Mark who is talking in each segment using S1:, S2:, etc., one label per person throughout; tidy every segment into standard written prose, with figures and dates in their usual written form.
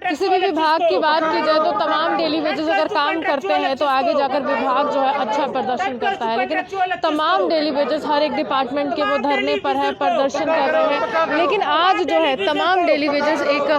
S1: किसी भी विभाग की बात की जाए तो तमाम डेली वेजेस अगर काम करते हैं तो आगे जाकर विभाग जो है अच्छा प्रदर्शन करता है, लेकिन तमाम डेली वेजेस हर एक डिपार्टमेंट के वो धरने पर है, प्रदर्शन कर रहे हैं। लेकिन आज जो है तमाम डेली वेजेस एक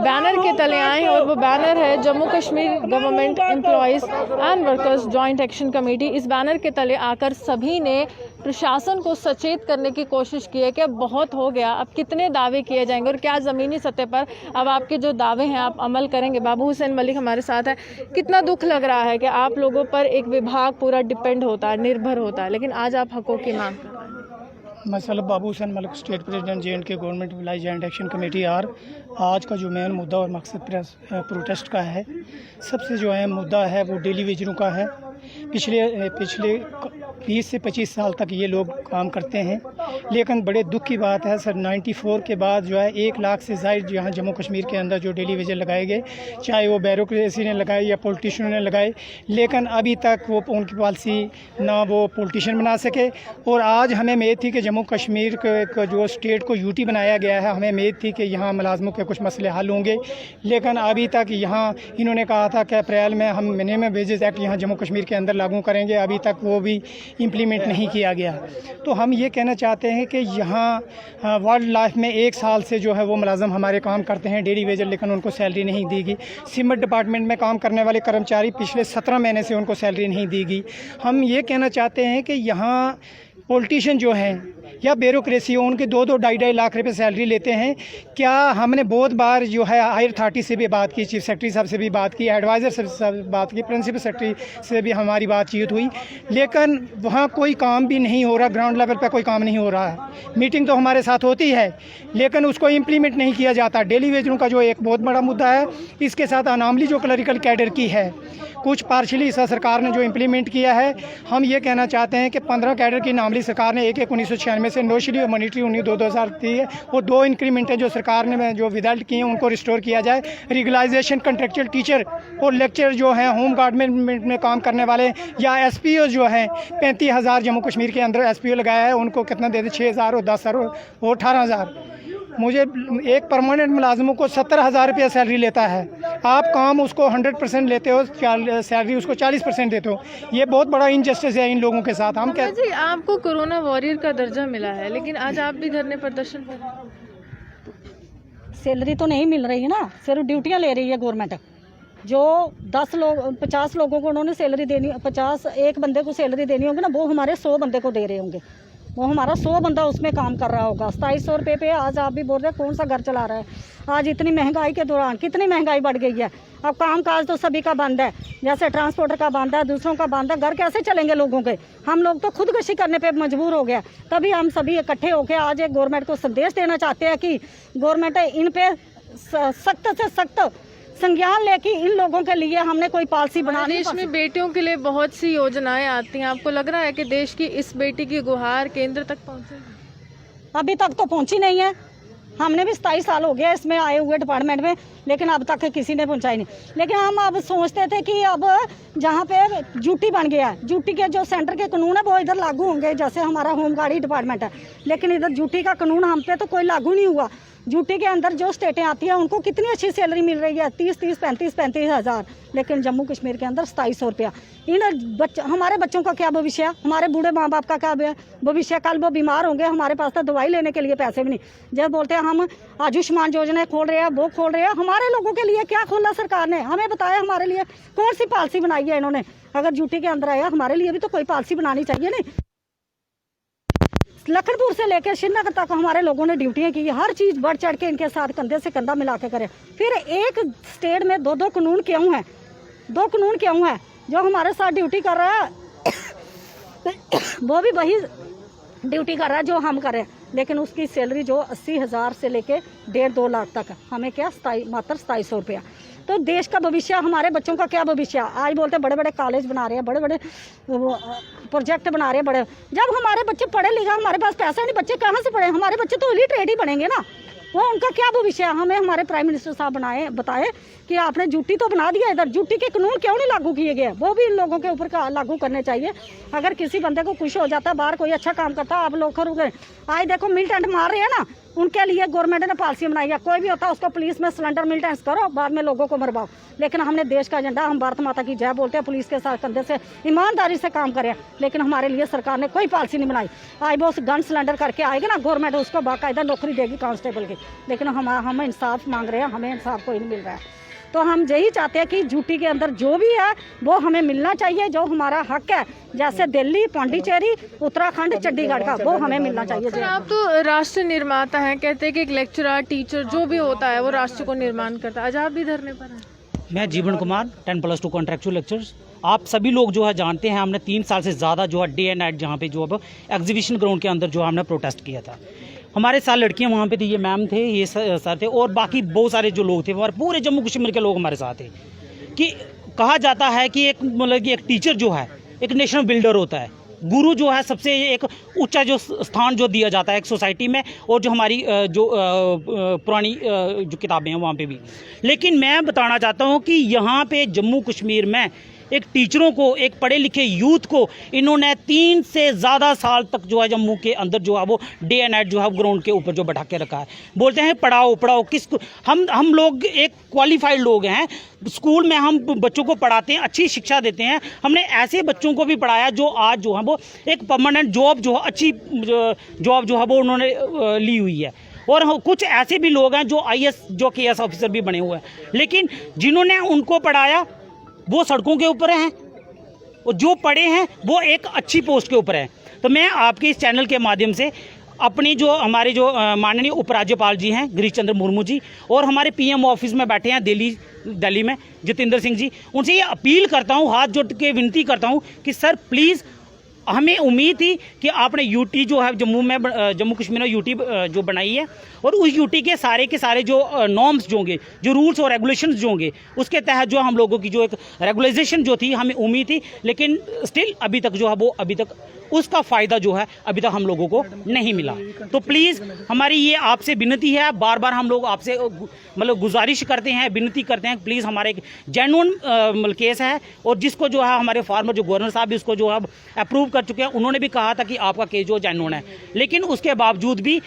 S1: बैनर के तले आए हैं और वो बैनर है Jammu Kashmir government employees and workers joint action committee. इस बैनर के तले आकर सभी ने प्रशासन को सचेत करने की कोशिश की है कि अब बहुत हो गया, अब कितने दावे किए जाएंगे और क्या ज़मीनी सतह पर अब आपके जो दावे हैं आप अमल करेंगे। बाबू हुसैन मलिक हमारे साथ है। कितना दुख लग रहा है कि आप लोगों पर एक विभाग पूरा डिपेंड होता है, निर्भर होता है, लेकिन आज आप हकों की मांग कर रहे हैं।
S2: मसला Babu Hussain Malik, state president J&K government employees joint action committee आर। आज का जो मेन मुद्दा और मकसद प्रोटेस्ट का है, सबसे जो अहम मुद्दा है वो डेली वेजरों का है। पिछले 20 से 25 साल तक ये लोग काम करते हैं, लेकिन बड़े दुख की बात है सर 94 के बाद जो है 1 लाख से ज़ायद यहाँ जम्मू कश्मीर के अंदर जो डेली वेजर लगाए गए, चाहे वो ब्यूरोक्रेसी ने लगाए या पॉलिटिशियनों ने लगाए, लेकिन अभी तक वो उनकी पॉलिसी ना वो पॉलिटिशियन बना सके। और आज हमें उम्मीद थी कि जम्मू कश्मीर को जो स्टेट को यूटी बनाया गया है, हमें उम्मीद थी कि यहाँ मुलाजमों के कुछ मसले हल होंगे, लेकिन अभी तक यहाँ इन्होंने कहा था कि अप्रैल में हम मिनिमम वेजेस एक्ट यहाँ जम्मू कश्मीर के अंदर लागू करेंगे, अभी तक वो भी इम्प्लीमेंट नहीं किया गया। तो हम ये कहना चाहते हैं कि यहाँ वाइल्ड लाइफ में 1 साल से जो है वो मुलाजम हमारे काम करते हैं डेली वेजर, लेकिन उनको सैलरी नहीं दी गई। सिमट डिपार्टमेंट में काम करने वाले कर्मचारी पिछले 17 महीने से उनको सैलरी नहीं दी गई। हम ये कहना चाहते हैं कि यहाँ पॉलिटिशियन जो हैं या ब्यूरोक्रेसी हो, उनके 2-2 ढाई लाख रुपए सैलरी लेते हैं। क्या हमने बहुत बार जो है हायर अथॉरिटी से भी बात की, चीफ सेक्रेटरी साहब से भी बात की, एडवाइज़र से बात की, प्रिंसिपल सेक्रेटरी से भी हमारी बातचीत हुई, लेकिन वहाँ कोई काम भी नहीं हो रहा, ग्राउंड लेवल पे कोई काम नहीं हो रहा है। मीटिंग तो हमारे साथ होती है, लेकिन उसको इम्प्लीमेंट नहीं किया जाता। डेली वेजरों का जो एक बहुत बड़ा मुद्दा है, इसके साथ अनामली जो क्लरिकल कैडर की है, कुछ पार्शली सरकार ने जो इम्प्लीमेंट किया है। हम ये कहना चाहते हैं कि 15 कैडर की नामली सरकार ने 1/1/1996 से नोशली और मॉनिटरी 19/2000 दी है, और 2 इंक्रीमेंट है जो सरकार ने जो विदल्ट किए हैं उनको रिस्टोर किया जाए। रेगुलाइजेशन कंट्रेक्चुअल टीचर और लेक्चर जो हैं होम गार्ड में काम करने वाले या SPO जो हैं 35,000 जम्मू कश्मीर के अंदर SPO लगाया है, उनको कितना दे दे 6,000 और 10,000 और 18,000। मुझे एक परमानेंट मुलाजमों को 70,000 रुपया सैलरी लेता है, आप काम उसको 100% लेते हो, सैलरी उसको 40% देते हो। ये बहुत बड़ा इनजस्टिस है इन लोगों के साथ। हम कहते
S1: जी आपको कोरोना वॉरियर का दर्जा मिला है, लेकिन आज आप भी धरने प्रदर्शन पर,
S3: सैलरी तो नहीं मिल रही है ना, सिर्फ ड्यूटियां ले रही है गवर्नमेंट। जो 50 लोगों को उन्होंने सैलरी देनी, 50 एक बंदे को सैलरी देनी होगी ना, वो हमारे 100 बंदे को दे रहे होंगे, वो हमारा 100 बंदा उसमें काम कर रहा होगा। 2700 रुपये पे आज आप भी बोल रहे हैं कौन सा घर चला रहा है। आज इतनी महंगाई के दौरान कितनी महंगाई बढ़ गई है। अब काम काज तो सभी का बंद है, जैसे ट्रांसपोर्टर का बंद है, दूसरों का बंद है, घर कैसे चलेंगे लोगों के। हम लोग तो खुदकुशी करने पे मजबूर हो गया। तभी हम सभी इकट्ठे होकर आज एक गवर्नमेंट को संदेश देना चाहते हैं कि गवर्नमेंट इन पे सख्त से सख्त संज्ञान लेके इन लोगों के लिए हमने कोई पॉलिसी बनानी।
S1: देश में बेटियों के लिए बहुत सी योजनाएं आती हैं, आपको लग रहा है कि देश की इस बेटी की गुहार केंद्र तक पहुंचेगी?
S3: अभी तक तो पहुंची नहीं है। हमने भी 27 साल हो गया इसमें आए हुए डिपार्टमेंट में, लेकिन अब तक किसी ने पहुंचाई नहीं। लेकिन हम अब सोचते थे कि अब जहाँ पे ड्यूटी बन गया है, ड्यूटी के जो सेंटर के कानून है वो इधर लागू होंगे, जैसे हमारा होम गार्ड डिपार्टमेंट है, लेकिन इधर ड्यूटी का कानून हम पे तो कोई लागू नहीं हुआ। ड्यूटी के अंदर जो स्टेटें आती हैं उनको कितनी अच्छी सैलरी मिल रही है, 30-30, 35-35 हज़ार, लेकिन जम्मू कश्मीर के अंदर 2700 रुपया। हमारे बच्चों का क्या भविष्य है, हमारे बूढ़े माँ बाप का क्या भविष्य। कल वो बीमार होंगे, हमारे पास तो दवाई लेने के लिए पैसे भी नहीं। जब बोलते हैं हम आयुष्मान योजना खोल रहे हैं, वो खोल रहे हैं, हमारे लोगों के लिए क्या खोला सरकार ने, हमें बताया हमारे लिए कौन सी पॉलिसी बनाई है इन्होंने। अगर ड्यूटी के अंदर आया, हमारे लिए भी तो कोई पॉलिसी बनानी चाहिए नहीं। लखनपुर से लेकर श्रीनगर तक हमारे लोगों ने ड्यूटियां की, हर चीज़ बढ़ चढ़ के इनके साथ कंधे से कंधा मिला के करें। फिर एक स्टेट में 2-2 कानून क्यों हैं, 2 कानून क्यों हैं? जो हमारे साथ ड्यूटी कर रहा है वो भी वही ड्यूटी कर रहा है जो हम कर रहे हैं, लेकिन उसकी सैलरी जो 80,000 से लेके 1.5-2 लाख तक, हमें क्या मात्र 2700 रुपया। तो देश का भविष्य, हमारे बच्चों का क्या भविष्य? आज बोलते बड़े बड़े कॉलेज बना रहे हैं, बड़े बड़े प्रोजेक्ट बना रहे हैं बड़े। जब हमारे बच्चे पढ़े लिखे, हमारे पास पैसा नहीं, बच्चे कहाँ से पढ़े? हमारे बच्चे तो इलिटरेट ही बनेंगे ना, वो उनका क्या भविष्य है? हमें हमारे प्राइम मिनिस्टर साहब बताए कि आपने ड्यूटी तो बना दिया, इधर ड्यूटी के कानून क्यों नहीं लागू किए गए? वो भी इन लोगों के ऊपर लागू करने चाहिए। अगर किसी बंदे को खुश हो जाता है, बाहर कोई अच्छा काम करता है, आप लोग करोगे। आज देखो मिल टेंट मार रहे हैं ना, उनके लिए गवर्नमेंट ने पॉलिसी बनाई है। कोई भी होता है उसको पुलिस में सिलेंडर मिलिटेंस करो, बाद में लोगों को मरवाओ। लेकिन हमने देश का एजेंडा, हम भारत माता की जय बोलते हैं, पुलिस के साथ कंधे से ईमानदारी से काम करें। लेकिन हमारे लिए सरकार ने कोई पॉलिसी नहीं बनाई। आज वो उस गन सिलेंडर करके आएगा ना, गवर्नमेंट उसको बाकायदा नौकरी देगी कांस्टेबल की। लेकिन हम इंसाफ मांग रहे हैं, हमें इंसाफ कोई नहीं मिल रहा है। तो हम यही चाहते हैं कि यूटी के अंदर जो भी है वो हमें मिलना चाहिए, जो हमारा हक है। जैसे दिल्ली, पांडिचेरी, उत्तराखंड, चंडीगढ़ का, वो हमें मिलना चाहिए।
S1: सर, आप तो राष्ट्र निर्माता हैं, कहते हैं कि एक लेक्चरर, टीचर जो भी होता है वो राष्ट्र को निर्माण करता है। आज आप भी धरने पर हैं।
S4: मैं जीवन कुमार, 10+2 कॉन्ट्रेक्चुअल लेक्चर्स। आप सभी लोग जो है जानते हैं, हमने 3 साल से ज़्यादा जो है डे एंड नाइट जहाँ पे जो है एग्जीबिशन ग्राउंड के अंदर जो हमने प्रोटेस्ट किया था। हमारे साथ लड़कियां वहाँ पे थी, ये मैम थे, ये सर थे, और बाकी बहुत सारे जो लोग थे, और पूरे जम्मू कश्मीर के लोग हमारे साथ थे। कि कहा जाता है कि एक मतलब कि एक टीचर जो है एक नेशनल बिल्डर होता है। गुरु जो है सबसे एक ऊंचा जो स्थान जो दिया जाता है एक सोसाइटी में, और जो हमारी जो पुरानी जो किताबें हैं वहाँ पे भी। लेकिन मैं बताना चाहता हूँ कि यहाँ पे जम्मू कश्मीर में एक टीचरों को, एक पढ़े लिखे यूथ को इन्होंने 3 से ज़्यादा साल तक जो है जम्मू के अंदर जो है वो डे एंड नाइट जो है ग्राउंड के ऊपर जो बैठा के रखा है। बोलते हैं पढ़ाओ पढ़ाओ, किसको? हम लोग एक क्वालिफाइड लोग हैं, स्कूल में हम बच्चों को पढ़ाते हैं, अच्छी शिक्षा देते हैं। हमने ऐसे बच्चों को भी पढ़ाया जो आज जो है वो एक परमानेंट जॉब जो है, अच्छी जॉब जो है वो उन्होंने ली हुई है। और कुछ ऐसे भी लोग हैं जो IAS जो KS ऑफिसर भी बने हुए हैं। लेकिन जिन्होंने उनको पढ़ाया वो सड़कों के ऊपर हैं, और जो पढ़े हैं वो एक अच्छी पोस्ट के ऊपर हैं। तो मैं आपके इस चैनल के माध्यम से अपनी जो हमारे जो माननीय उपराज्यपाल जी हैं गिरीश चंद्र मुर्मू जी, और हमारे PM ऑफिस में बैठे हैं दिल्ली में जितेंद्र सिंह जी, उनसे ये अपील करता हूँ, हाथ जोड़ के विनती करता हूँ कि सर प्लीज़, हमें उम्मीद थी कि आपने यूटी जो है जम्मू कश्मीर में यूटी जो बनाई है, और उस यूटी के सारे जो नॉर्म्स जो होंगे, जो रूल्स और रेगुलेशंस जो होंगे, उसके तहत जो हम लोगों की जो एक रेगुलाइजेशन जो थी हमें उम्मीद थी। लेकिन स्टिल अभी तक जो है वो अभी तक उसका फ़ायदा जो है अभी तक हम लोगों को नहीं मिला। तो प्लीज़ हमारी ये आपसे विनती है, बार बार हम लोग आपसे मतलब गुजारिश करते हैं, विनती करते हैं, प्लीज़ हमारे एक जेन्युइन केस है, और जिसको जो है हमारे फार्मर जो गवर्नर साहब भी उसको जो है अप्रूव कर चुके हैं। उन्होंने भी कहा था कि आपका केस जो जेन्युइन है, लेकिन उसके बावजूद भी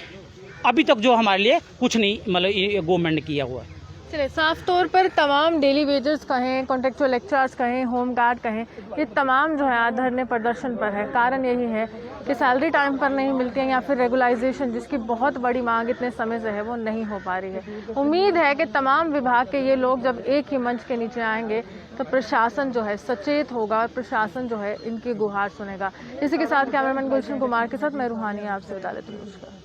S4: अभी तक जो हमारे लिए कुछ नहीं मतलब गवर्नमेंट ने किया हुआ है।
S1: चलिए, साफ तौर पर तमाम डेली वेजेस कहें, कॉन्ट्रेक्चुअल लेक्चरर्स कहें, होम गार्ड कहें, ये तमाम जो है आज धरने प्रदर्शन पर है। कारण यही है कि सैलरी टाइम पर नहीं मिलती है, या फिर रेगुलाइजेशन जिसकी बहुत बड़ी मांग इतने समय से है वो नहीं हो पा रही है। उम्मीद है कि तमाम विभाग के ये लोग जब एक ही मंच के नीचे आएंगे तो प्रशासन जो है सचेत होगा, और प्रशासन जो है इनकी गुहार सुनेगा। इसी के साथ कैमरामैन गुलशन कुमार के साथ मैं रूहानी आपसे विदा लेती हूँ।